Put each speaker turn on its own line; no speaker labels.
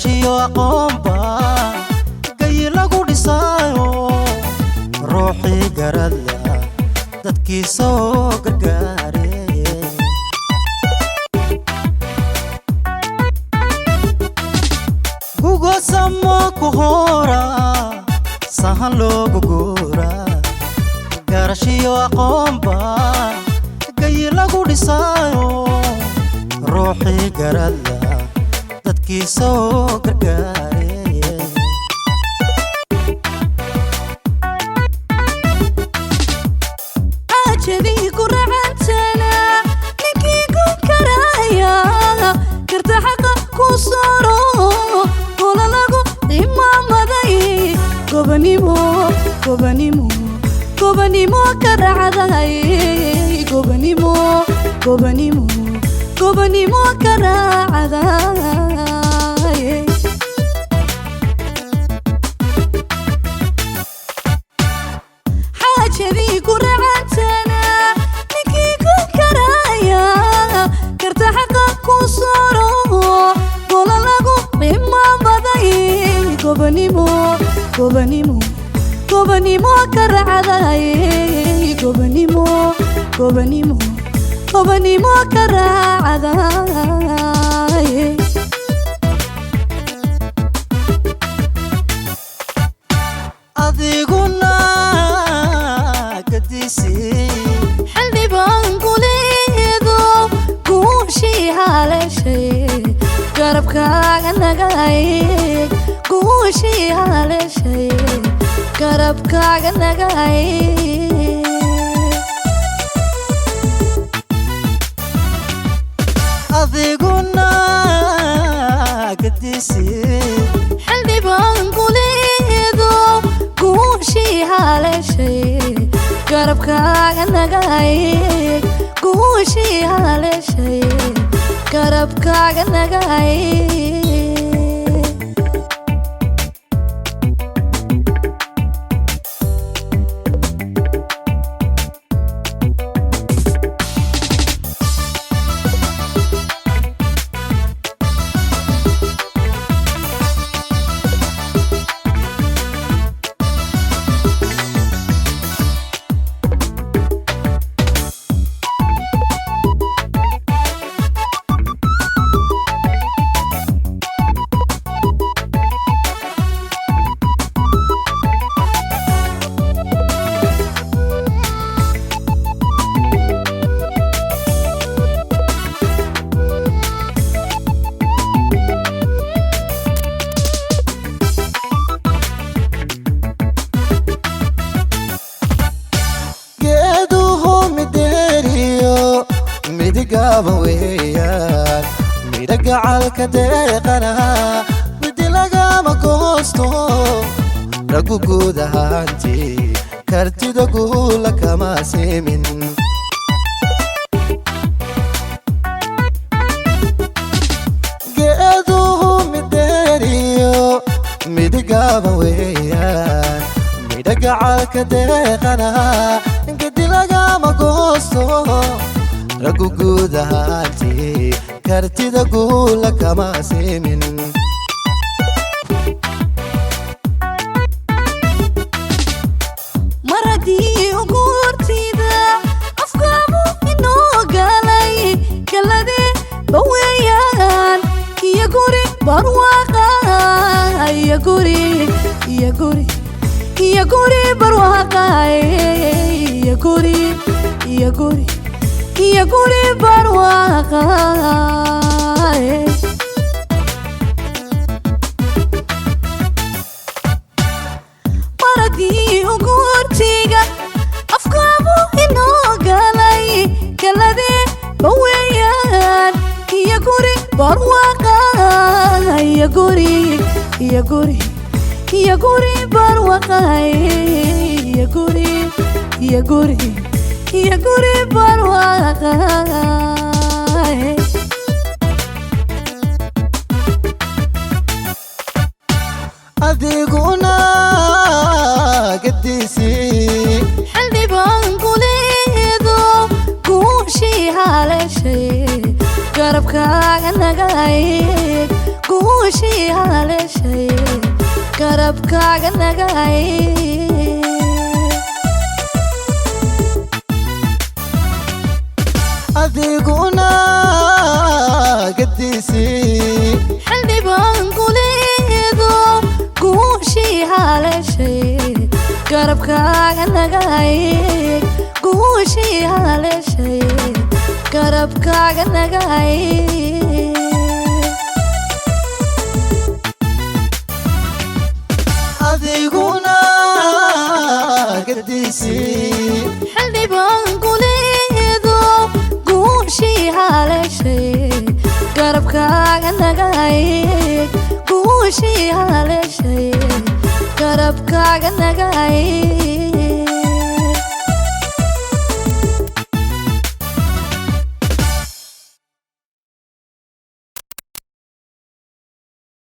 garashiyo aqoonba gay lagu dhisaayo ruuxii garadla dadkiisa oo gargaarey gugo samo ku hora sahan loogu guura garashiyo aqoonba gay lagu dhisaayo ruuxii garadla dadkiisa oo gargaarey
ajadi ku raacantana ninkii ku karaya karta xaqa ku soro wala lagu imaamaday gobanimo karacday gobanimo karacday حاجدي كرعتنا نكي كرايا كرت حقا كسورو ولا لغو بما بداي غبنيمو كرعداي غبنيمو كرعداي
adiguna kadisi
حلبي بانقوليدو قوشي هالشي قربك عنقاي قوشي هالشي قربك عنقاي
adiguna kadisi
حلبي بانقوليدو قوشي هالشي قربك عنقاي قوشي هالشي قربك عنقاي
ويان ميرجع الكدقنا بدي لقى ما قصته رجو جودة هانتي كرتي دقول لك ما سمين جادوهم مداريو ميرجع ويان ميرجع الكدقنا بدي لقى ما قصته رجو جودة هانتي كرتي دقول لك ما سمين
مردي وقورتي ذا أفكابو إنو قالي كالذي بويان يا قوري برواقا يا قوري برواقا يا قوري برواقا مردي وقورتيغا أفكابو إنو قالي كالذي بويان يا قوري برواقا يا قوري برواقا يا قوري برواقا
adiguna قديسي
حلبي بانقوليدو قوشي هالشي قربك عنقاي guushii haleeshay garabkaaga nagay
adiguna gadiisi
xildhibaan guleedo guushii haleeshay garabkaaga nagay guushii haleeshay garabkaaga nagay
adiguna gadiisi
xildhibaan guleedo guushii haleeshay garabkaaga nagay guushii haleeshay garabkaaga nagay